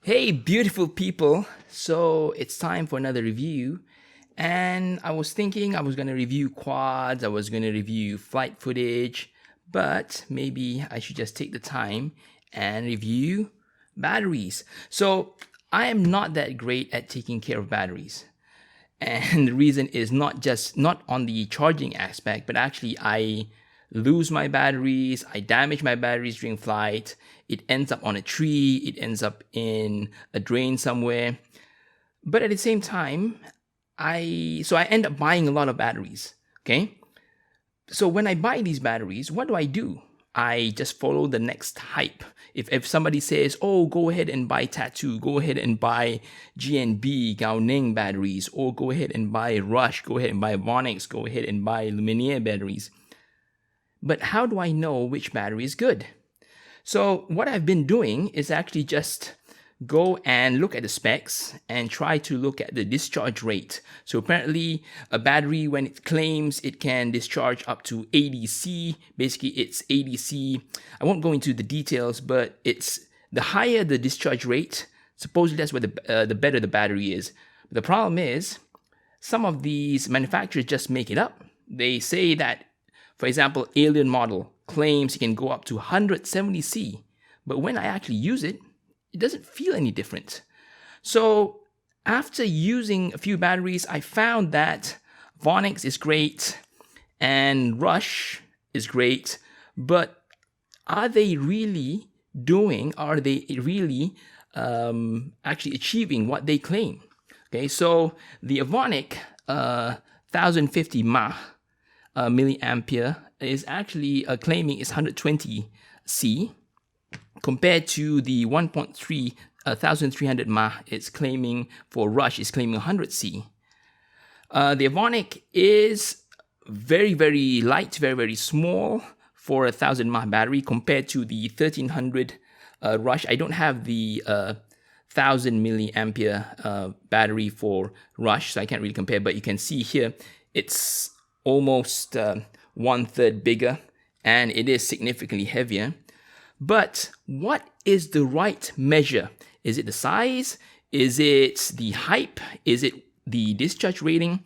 Hey, beautiful people. So it's time for another review. And I was thinking I was going to review quads, I was going to review flight footage, but maybe I should just take the time and review batteries. So I am not that great at taking care of batteries. And the reason is not on the charging aspect, but actually I lose my batteries, I damage my batteries during flight, it ends up on a tree, it ends up in a drain somewhere. But at the same time, I end up buying a lot of batteries, okay? So when I buy these batteries, what do? I just follow the next hype. If somebody says, oh, go ahead and buy Tattoo, go ahead and buy GNB, Gaoning batteries, or go ahead and buy Rush, go ahead and buy Ovonic, go ahead and buy Luminaire batteries. But how do I know which battery is good? So what I've been doing is actually just go and look at the specs and try to look at the discharge rate. So apparently a battery, when it claims it can discharge up to 80 C, basically it's 80 C. I won't go into the details, but it's the higher the discharge rate, supposedly that's where the better the battery is. But the problem is some of these manufacturers just make it up. They say that, for example, Alien model claims it can go up to 170 C, but when I actually use it, it doesn't feel any different. So after using a few batteries, I found that Ovonic is great and Rush is great, but are they really actually achieving what they claim? Okay, so the Ovonic 1050 mAh milliampere is actually claiming it's 120 C compared to the 1.3 1300 mAh it's claiming for Rush is claiming 100 C. The Ovonic is very, very light, very, very small for a 1000 mAh battery compared to the 1300 Rush. I don't have the 1000 milliampere battery for Rush, so I can't really compare, but you can see here it's almost 1/3 bigger and it is significantly heavier. But what is the right measure? Is it the size? Is it the hype? Is it the discharge rating?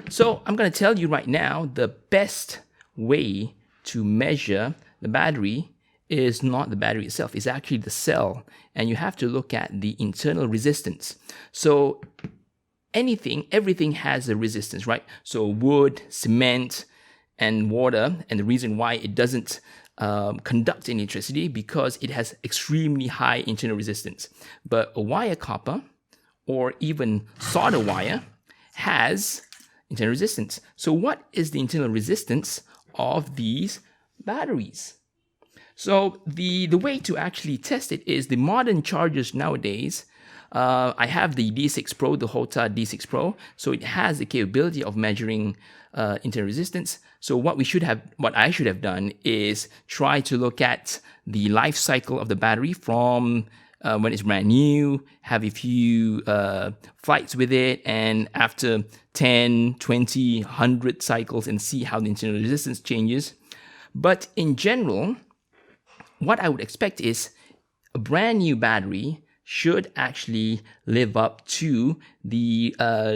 So I'm going to tell you right now, the best way to measure the battery is not the battery itself, it's actually the cell. And you have to look at the internal resistance. So everything has a resistance, right? So wood, cement, and water, and the reason why it doesn't conduct any electricity because it has extremely high internal resistance. But a wire copper or even solder wire has internal resistance. So what is the internal resistance of these batteries? So the way to actually test it is the modern chargers nowadays. I have the D6 Pro, the Hota D6 Pro, so it has the capability of measuring internal resistance. So what I should have done is try to look at the life cycle of the battery from when it's brand new, have a few flights with it, and after 10, 20, 100 cycles and see how the internal resistance changes. But in general, what I would expect is a brand new battery should actually live up to the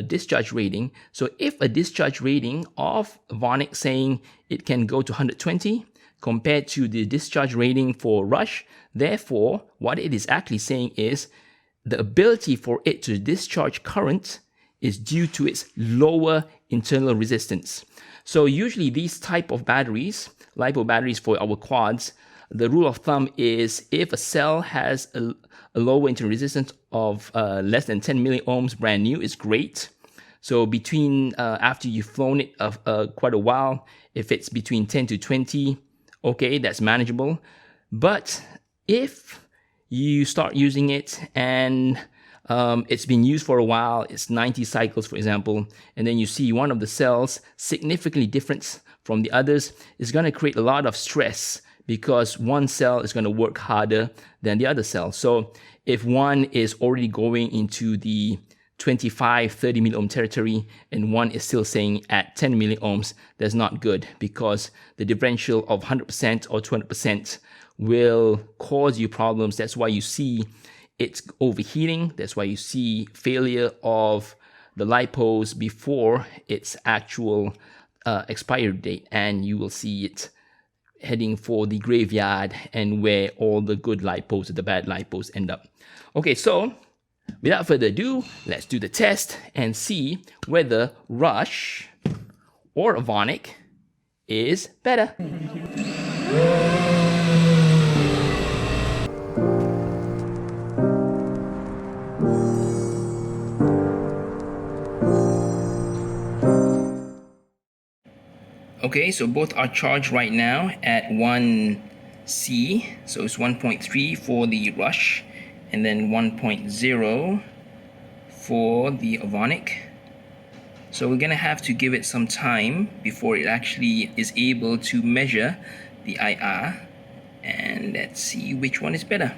discharge rating. So if a discharge rating of Ovonic saying it can go to 120 compared to the discharge rating for Rush, therefore what it is actually saying is the ability for it to discharge current is due to its lower internal resistance. So usually these type of batteries, Lipo batteries for our quads, the rule of thumb is if a cell has a lower internal resistance of less than 10 milliohms brand new is great. So between after you've flown it quite a while, if it's between 10 to 20, okay, that's manageable. But if you start using it and it's been used for a while, it's 90 cycles, for example, and then you see one of the cells significantly different from the others, it's going to create a lot of stress because one cell is going to work harder than the other cell. So if one is already going into the 25, 30 milliohm territory and one is still saying at 10 milliohms, that's not good because the differential of 100% or 200% will cause you problems. That's why you see it's overheating. That's why you see failure of the lipos before its actual expiry date, and you will see it heading for the graveyard and where all the good lipos or the bad lipos end up. Okay, so without further ado, let's do the test and see whether Rush or Ovonic is better. Okay, so both are charged right now at 1C, so it's 1.3 for the Rush, and then 1.0 for the Ovonic. So we're gonna have to give it some time before it actually is able to measure the IR, and let's see which one is better.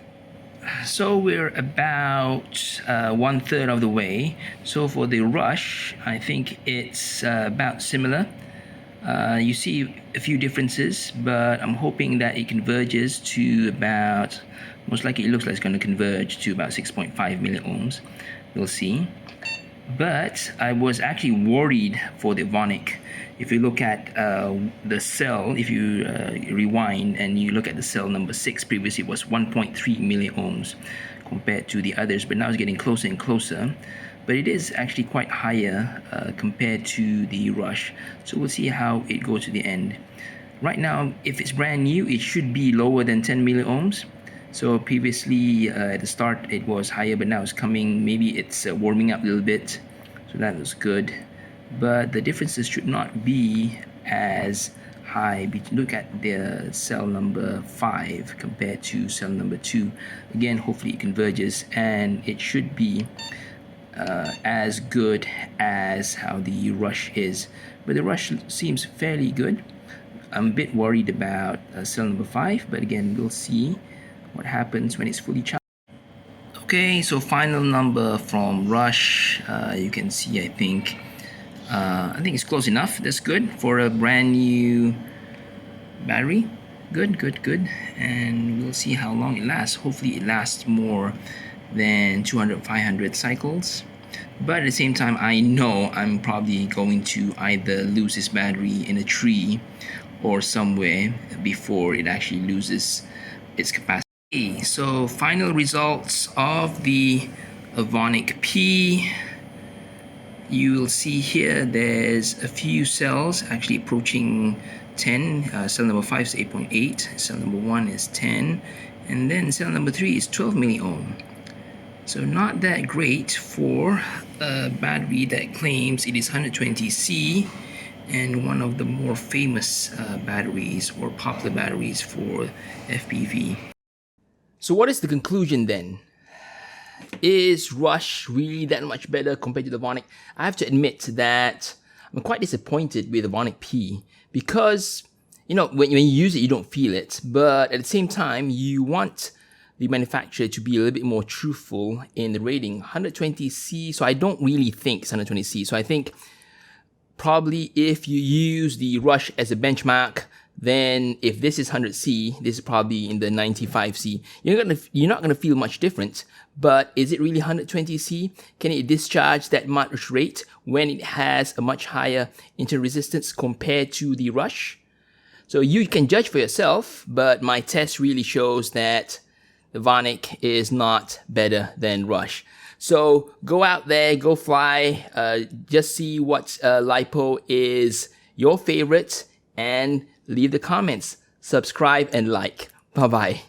So we're about 1/3 of the way. So for the Rush, I think it's about similar. You see a few differences, but I'm hoping that it converges to about, most likely it looks like it's going to converge to about 6.5 milliohms. We'll see. But I was actually worried for the Ovonic. If you look at the cell, if you rewind and you look at the cell number 6, previously it was 1.3 milliohms compared to the others, but now it's getting closer and closer. But it is actually quite higher compared to the Rush. So we'll see how it goes to the end. Right now, if it's brand new, it should be lower than 10 milliohms. So previously at the start it was higher, but now it's coming, maybe it's warming up a little bit. So that looks good. But the differences should not be as high. Look at the cell number 5 compared to cell number 2. Again, hopefully it converges, and it should be as good as how the Rush is. But the Rush seems fairly good. I'm a bit worried about cell number 5, but again, we'll see what happens when it's fully charged. Okay, so final number from Rush. You can see, I think it's close enough. That's good for a brand new battery. Good. And we'll see how long it lasts. Hopefully it lasts more than 200-500 cycles. But at the same time, I know I'm probably going to either lose this battery in a tree or somewhere before it actually loses its capacity. So final results of the Ovonic P. You'll see here there's a few cells actually approaching 10. Cell number 5 is 8.8, cell number 1 is 10, and then cell number 3 is 12 milliohm. So not that great for a battery that claims it is 120C and one of the more famous batteries or popular batteries for FPV. So what is the conclusion then? Is Rush really that much better compared to the Ovonic? I have to admit that I'm quite disappointed with the Ovonic P because, you know, when you use it, you don't feel it. But at the same time, you want the manufacturer to be a little bit more truthful in the rating. 120C, so I don't really think it's 120C. So I think probably if you use the Rush as a benchmark, then if this is 100C, this is probably in the 95C. You're not gonna feel much difference, but is it really 120C? Can it discharge that much rate when it has a much higher internal resistance compared to the Rush? So you can judge for yourself, but my test really shows that the Ovonic is not better than Rush. So go out there, go fly, just see what Lipo is your favorite, and leave the comments, subscribe and like. Bye-bye.